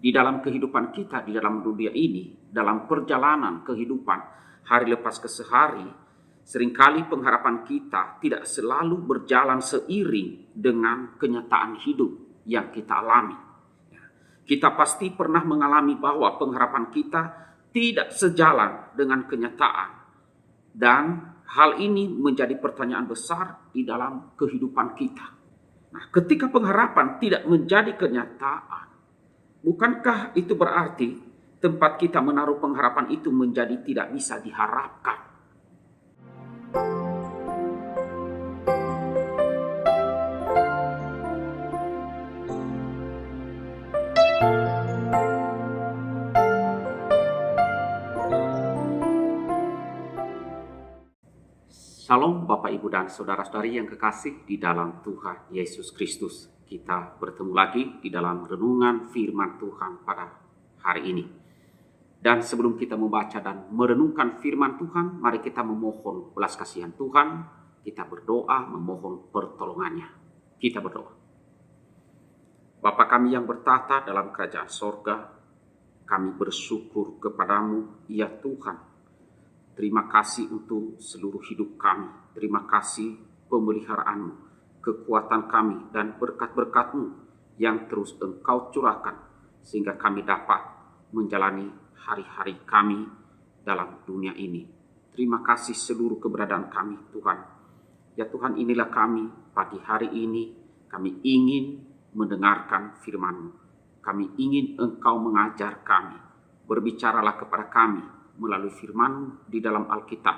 di dalam kehidupan kita, di dalam dunia ini, dalam perjalanan kehidupan hari lepas ke sehari, seringkali pengharapan kita tidak selalu berjalan seiring dengan kenyataan hidup yang kita alami. Kita pasti pernah mengalami bahwa pengharapan kita tidak sejalan dengan kenyataan. Dan hal ini menjadi pertanyaan besar di dalam kehidupan kita. Nah, ketika pengharapan tidak menjadi kenyataan, bukankah itu berarti tempat kita menaruh pengharapan itu menjadi tidak bisa diharapkan? Salam Bapak Ibu dan Saudara-saudari yang kekasih di dalam Tuhan Yesus Kristus. Kita bertemu lagi di dalam renungan firman Tuhan pada hari ini. Dan sebelum kita membaca dan merenungkan firman Tuhan, mari kita memohon belas kasihan Tuhan. Kita berdoa memohon pertolongannya. Kita berdoa. Bapa kami yang bertata dalam kerajaan sorga, kami bersyukur kepadamu, ya Tuhan. Terima kasih untuk seluruh hidup kami. Terima kasih pemeliharaanmu, kekuatan kami, dan berkat-berkat-Mu yang terus Engkau curahkan, sehingga kami dapat menjalani hari-hari kami dalam dunia ini. Terima kasih seluruh keberadaan kami, Tuhan. Ya Tuhan, inilah kami pagi hari ini. Kami ingin mendengarkan firman-Mu. Kami ingin Engkau mengajar kami. Berbicaralah kepada kami melalui firman di dalam Alkitab,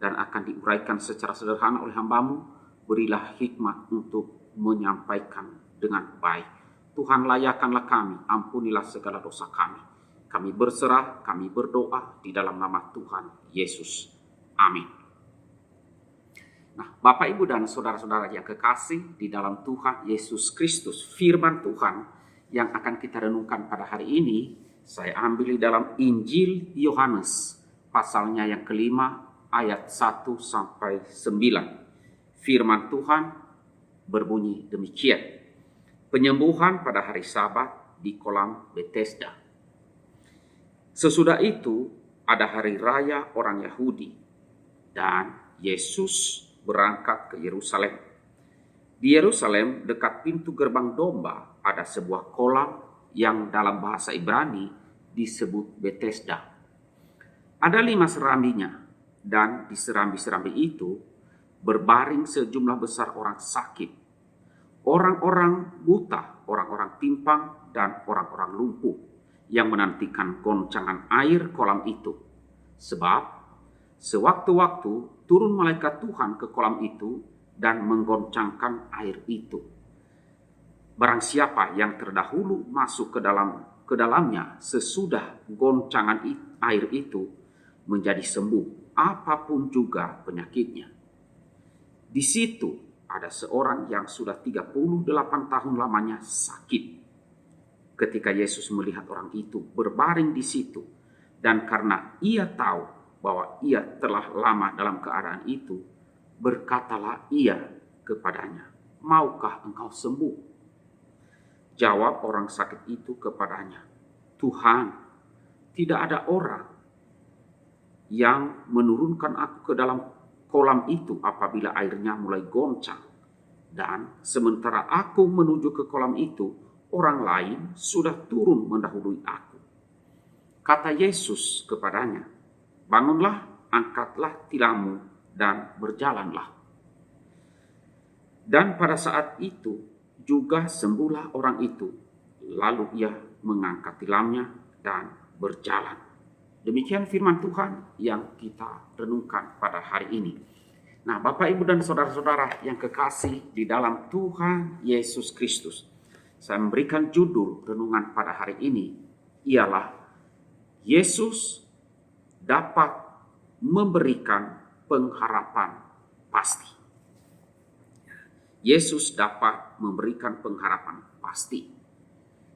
dan akan diuraikan secara sederhana oleh hamba-Mu. Berilah hikmat untuk menyampaikan dengan baik. Tuhan, layakkanlah kami, ampunilah segala dosa kami. Kami berserah, kami berdoa di dalam nama Tuhan Yesus. Amin. Nah, Bapak, Ibu, dan Saudara-saudara yang kekasih di dalam Tuhan Yesus Kristus, firman Tuhan yang akan kita renungkan pada hari ini, saya ambil di dalam Injil Yohanes, pasalnya yang kelima, ayat 1 sampai 9. Firman Tuhan berbunyi demikian. Penyembuhan pada hari Sabat di kolam Bethesda. Sesudah itu ada hari raya orang Yahudi, dan Yesus berangkat ke Yerusalem. Di Yerusalem, dekat pintu gerbang domba, ada sebuah kolam yang dalam bahasa Ibrani disebut Bethesda. Ada 5 serambinya, dan di serambi-serambi itu berbaring sejumlah besar orang sakit, orang-orang buta, orang-orang timpang, dan orang-orang lumpuh yang menantikan goncangan air kolam itu. Sebab sewaktu-waktu turun malaikat Tuhan ke kolam itu dan menggoncangkan air itu. Barang siapa yang terdahulu masuk ke dalamnya sesudah goncangan air itu menjadi sembuh, apapun juga penyakitnya. Di situ ada seorang yang sudah 38 tahun lamanya sakit. Ketika Yesus melihat orang itu berbaring di situ, dan karena ia tahu bahwa ia telah lama dalam keadaan itu, berkatalah ia kepadanya, "Maukah engkau sembuh?" Jawab orang sakit itu kepadanya, "Tuhan, tidak ada orang yang menurunkan aku ke dalam kolam itu apabila airnya mulai goncang. Dan sementara aku menuju ke kolam itu, orang lain sudah turun mendahului aku." Kata Yesus kepadanya, "Bangunlah, angkatlah tilammu, dan berjalanlah." Dan pada saat itu juga sembuhlah orang itu. Lalu ia mengangkat tilamnya dan berjalan. Demikian firman Tuhan yang kita renungkan pada hari ini. Nah, Bapak, Ibu, dan Saudara-saudara yang kekasih di dalam Tuhan Yesus Kristus, saya memberikan judul renungan pada hari ini ialah Yesus dapat memberikan pengharapan pasti. Yesus dapat memberikan pengharapan pasti.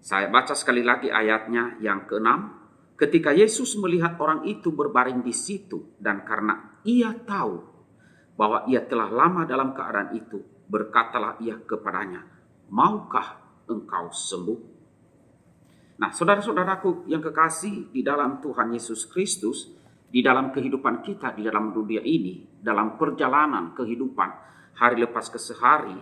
Saya baca sekali lagi ayatnya yang ke-6. Ketika Yesus melihat orang itu berbaring di situ, dan karena ia tahu bahwa ia telah lama dalam keadaan itu, berkatalah ia kepadanya, "Maukah engkau sembuh?" Nah, saudara-saudaraku yang kekasih di dalam Tuhan Yesus Kristus, di dalam kehidupan kita, di dalam dunia ini, dalam perjalanan kehidupan hari lepas ke sehari,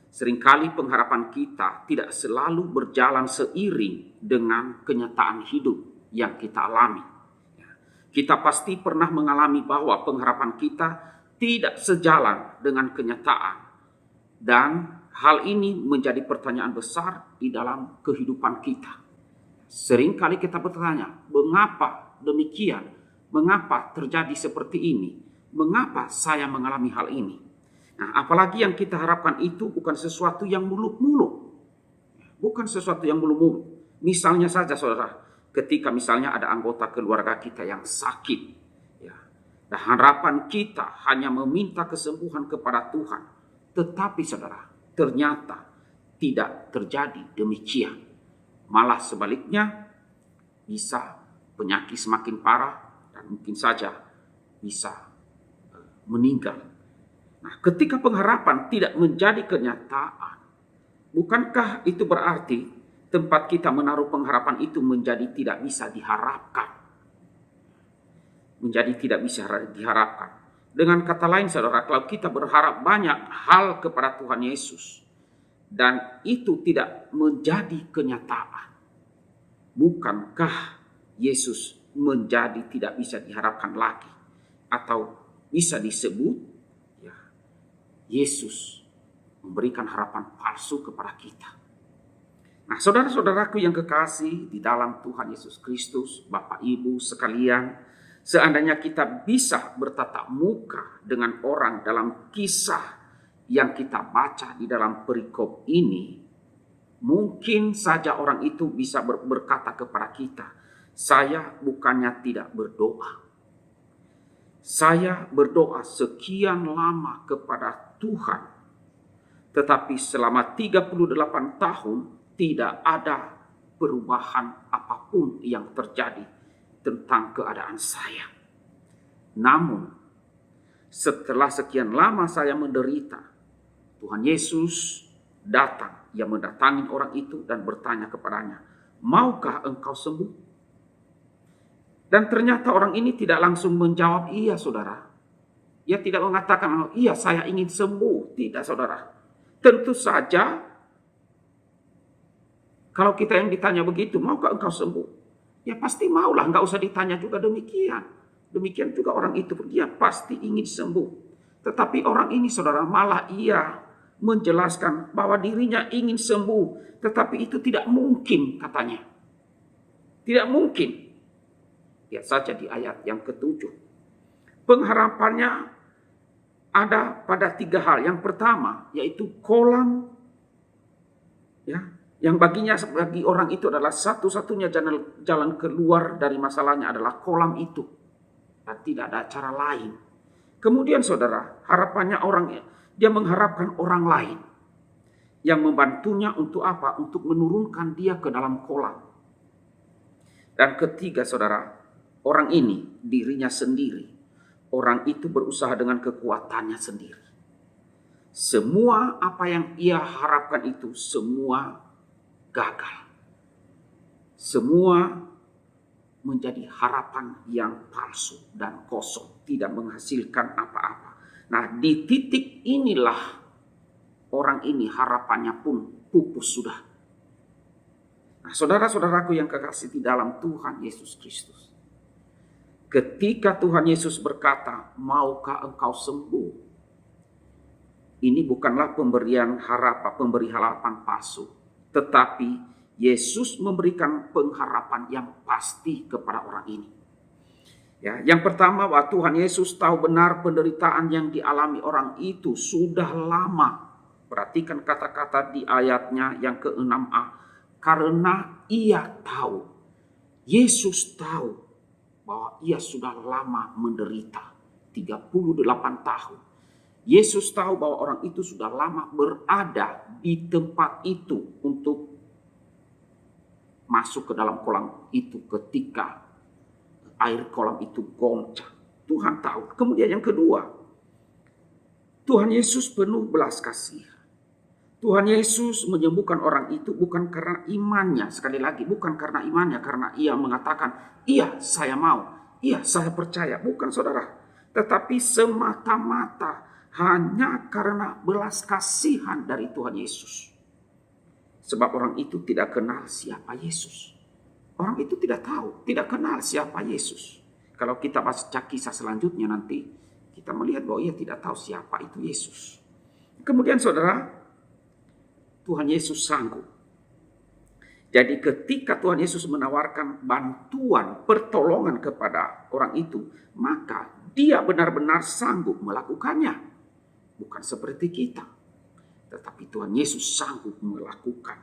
seringkali pengharapan kita tidak selalu berjalan seiring dengan kenyataan hidup yang kita alami. Kita pasti pernah mengalami bahwa pengharapan kita tidak sejalan dengan kenyataan. Dan hal ini menjadi pertanyaan besar di dalam kehidupan kita. Seringkali kita bertanya, mengapa demikian? Mengapa terjadi seperti ini? Mengapa saya mengalami hal ini? Nah, apalagi yang kita harapkan itu bukan sesuatu yang muluk-muluk. Bukan sesuatu yang muluk-muluk. Misalnya saja saudara, ketika misalnya ada anggota keluarga kita yang sakit. Dan harapan kita hanya meminta kesembuhan kepada Tuhan. Tetapi saudara, ternyata tidak terjadi demikian. Malah sebaliknya, bisa penyakit semakin parah dan mungkin saja bisa meninggal. Nah, ketika pengharapan tidak menjadi kenyataan, bukankah itu berarti tempat kita menaruh pengharapan itu menjadi tidak bisa diharapkan? Menjadi tidak bisa diharapkan. Dengan kata lain saudara, kalau kita berharap banyak hal kepada Tuhan Yesus, dan itu tidak menjadi kenyataan, bukankah Yesus menjadi tidak bisa diharapkan lagi? Atau bisa disebut Yesus memberikan harapan palsu kepada kita. Nah, saudara-saudaraku yang kekasih di dalam Tuhan Yesus Kristus, Bapak Ibu sekalian, seandainya kita bisa bertatap muka dengan orang dalam kisah yang kita baca di dalam perikop ini, mungkin saja orang itu bisa berkata kepada kita, saya bukannya tidak berdoa. Saya berdoa sekian lama kepada Tuhan, tetapi selama 38 tahun tidak ada perubahan apapun yang terjadi tentang keadaan saya. Namun, setelah sekian lama saya menderita, Tuhan Yesus datang, ia mendatangi orang itu dan bertanya kepadanya, maukah engkau sembuh? Dan ternyata orang ini tidak langsung menjawab iya saudara. Ia tidak mengatakan, iya saya ingin sembuh. Tidak saudara. Tentu saja, kalau kita yang ditanya begitu, maukah engkau sembuh? Ya pasti maulah, enggak usah ditanya juga demikian. Demikian juga orang itu, dia pasti ingin sembuh. Tetapi orang ini saudara, malah ia menjelaskan bahwa dirinya ingin sembuh, tetapi itu tidak mungkin katanya. Tidak mungkin. Lihat saja di ayat yang ke-7. Pengharapannya ada pada 3 hal. Yang pertama yaitu kolam, yang bagi orang itu adalah satu-satunya jalan keluar dari masalahnya adalah kolam itu, dan tidak ada cara lain. Kemudian saudara, harapannya dia mengharapkan orang lain yang membantunya untuk apa? Untuk menurunkan dia ke dalam kolam. Dan ketiga saudara, orang ini dirinya sendiri. Orang itu berusaha dengan kekuatannya sendiri. Semua apa yang ia harapkan itu semua gagal. Semua menjadi harapan yang palsu dan kosong, tidak menghasilkan apa-apa. Nah, di titik inilah orang ini harapannya pun pupus sudah. Nah, saudara-saudaraku yang kekasih di dalam Tuhan Yesus Kristus, ketika Tuhan Yesus berkata, maukah engkau sembuh? Ini bukanlah pemberi harapan palsu, tetapi Yesus memberikan pengharapan yang pasti kepada orang ini. Yang pertama, bahwa Tuhan Yesus tahu benar penderitaan yang dialami orang itu sudah lama. Perhatikan kata-kata di ayatnya yang ke-6a. Karena ia tahu, Yesus tahu bahwa ia sudah lama menderita, 38 tahun. Yesus tahu bahwa orang itu sudah lama berada di tempat itu untuk masuk ke dalam kolam itu ketika air kolam itu goncang. Tuhan tahu. Kemudian yang kedua, Tuhan Yesus penuh belas kasihan. Tuhan Yesus menyembuhkan orang itu bukan karena imannya, sekali lagi bukan karena imannya, karena ia mengatakan, iya saya mau, iya saya percaya, bukan saudara. Tetapi semata-mata hanya karena belas kasihan dari Tuhan Yesus. Sebab orang itu tidak kenal siapa Yesus. Orang itu tidak tahu, tidak kenal siapa Yesus. Kalau kita baca kisah selanjutnya nanti, kita melihat bahwa ia tidak tahu siapa itu Yesus. Kemudian saudara, Tuhan Yesus sanggup. Jadi ketika Tuhan Yesus menawarkan bantuan, pertolongan kepada orang itu, maka dia benar-benar sanggup melakukannya. Bukan seperti kita. Tetapi Tuhan Yesus sanggup melakukan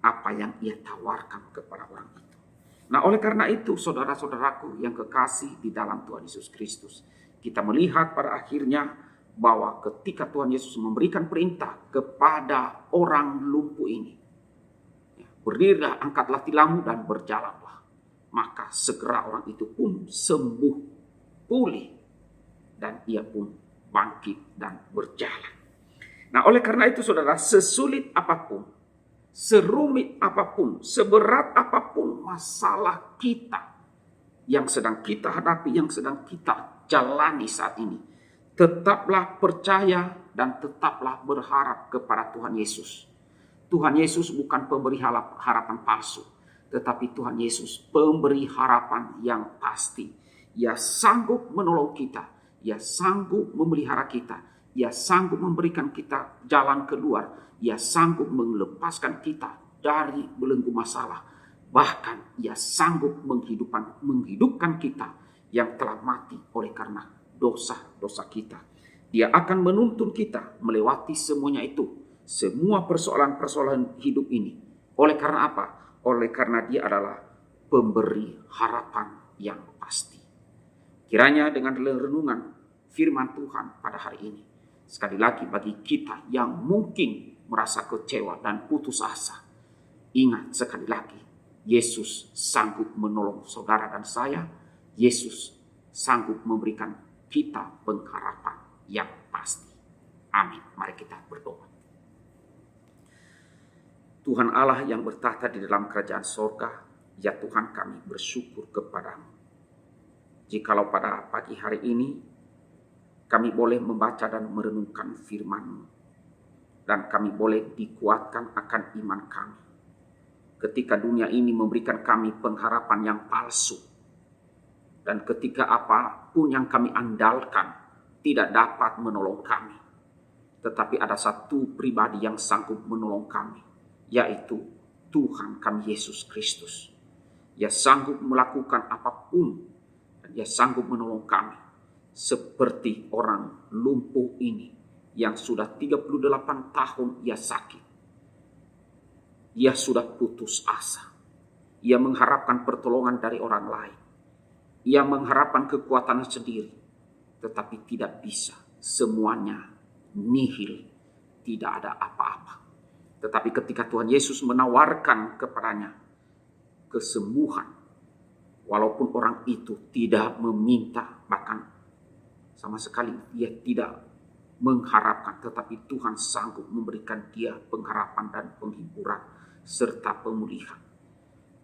apa yang ia tawarkan kepada orang itu. Nah, oleh karena itu, saudara-saudaraku yang kekasih di dalam Tuhan Yesus Kristus, kita melihat pada akhirnya bahwa ketika Tuhan Yesus memberikan perintah kepada orang lumpuh ini, berdirilah, angkatlah tilammu dan berjalanlah. Maka segera orang itu pun sembuh, pulih, dan ia pun bangkit dan berjalan. Nah, oleh karena itu saudara, sesulit apapun, serumit apapun, seberat apapun masalah kita yang sedang kita hadapi, yang sedang kita jalani saat ini, tetaplah percaya dan tetaplah berharap kepada Tuhan Yesus. Tuhan Yesus bukan pemberi harapan palsu, tetapi Tuhan Yesus pemberi harapan yang pasti. Ia sanggup menolong kita, ia sanggup memelihara kita, ia sanggup memberikan kita jalan keluar, ia sanggup melepaskan kita dari belenggu masalah. Bahkan ia sanggup menghidupkan kita yang telah mati oleh karena dosa-dosa kita. Dia akan menuntun kita melewati semuanya itu, semua persoalan-persoalan hidup ini. Oleh karena apa? Oleh karena dia adalah pemberi harapan yang pasti. Kiranya dengan renungan firman Tuhan pada hari ini, sekali lagi bagi kita yang mungkin merasa kecewa dan putus asa, ingat sekali lagi, Yesus sanggup menolong saudara dan saya. Yesus sanggup memberikan kita pengharapan yang pasti. Amin. Mari kita berdoa. Tuhan Allah yang bertahta di dalam kerajaan sorga, ya Tuhan, kami bersyukur kepadamu. Jikalau pada pagi hari ini kami boleh membaca dan merenungkan firman-Mu, dan kami boleh dikuatkan akan iman kami. Ketika dunia ini memberikan kami pengharapan yang palsu, dan ketika apapun yang kami andalkan tidak dapat menolong kami, tetapi ada satu pribadi yang sanggup menolong kami, yaitu Tuhan kami Yesus Kristus. Ia sanggup melakukan apapun, dan Ia sanggup menolong kami. Seperti orang lumpuh ini yang sudah 38 tahun ia sakit. Ia sudah putus asa. Ia mengharapkan pertolongan dari orang lain. Ia mengharapkan kekuatan sendiri, tetapi tidak bisa. Semuanya nihil, tidak ada apa-apa. Tetapi ketika Tuhan Yesus menawarkan kepadanya kesembuhan, walaupun orang itu tidak meminta, bahkan sama sekali dia tidak mengharapkan, tetapi Tuhan sanggup memberikan dia pengharapan dan penghiburan serta pemulihan.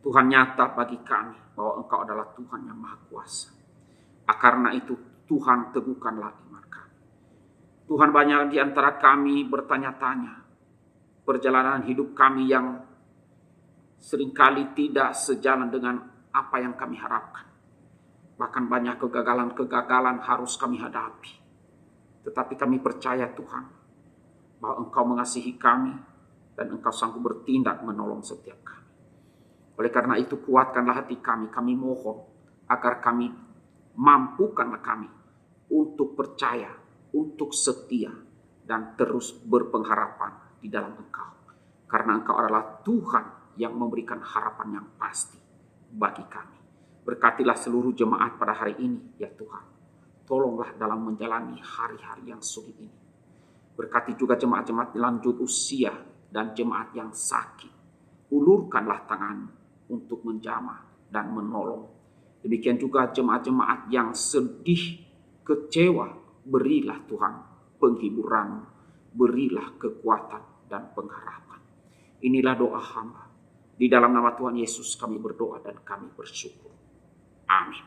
Tuhan nyata bagi kami bahwa Engkau adalah Tuhan yang Maha Kuasa. Karena itu Tuhan teguhkanlah iman kami. Tuhan, banyak di antara kami bertanya-tanya perjalanan hidup kami yang seringkali tidak sejalan dengan apa yang kami harapkan. Bahkan banyak kegagalan-kegagalan harus kami hadapi. Tetapi kami percaya Tuhan, bahwa Engkau mengasihi kami dan Engkau sanggup bertindak menolong setiap kami. Oleh karena itu kuatkanlah hati kami. Kami mohon agar kami mampukanlah kami untuk percaya, untuk setia, dan terus berpengharapan di dalam Engkau. Karena Engkau adalah Tuhan yang memberikan harapan yang pasti bagi kami. Berkatilah seluruh jemaat pada hari ini, ya Tuhan. Tolonglah dalam menjalani hari-hari yang sulit ini. Berkati juga jemaat-jemaat lanjut usia dan jemaat yang sakit. Ulurkanlah tangan untuk menjamah dan menolong. Demikian juga jemaat-jemaat yang sedih, kecewa. Berilah Tuhan penghiburan, berilah kekuatan dan pengharapan. Inilah doa hamba. Di dalam nama Tuhan Yesus kami berdoa dan kami bersyukur. Amin.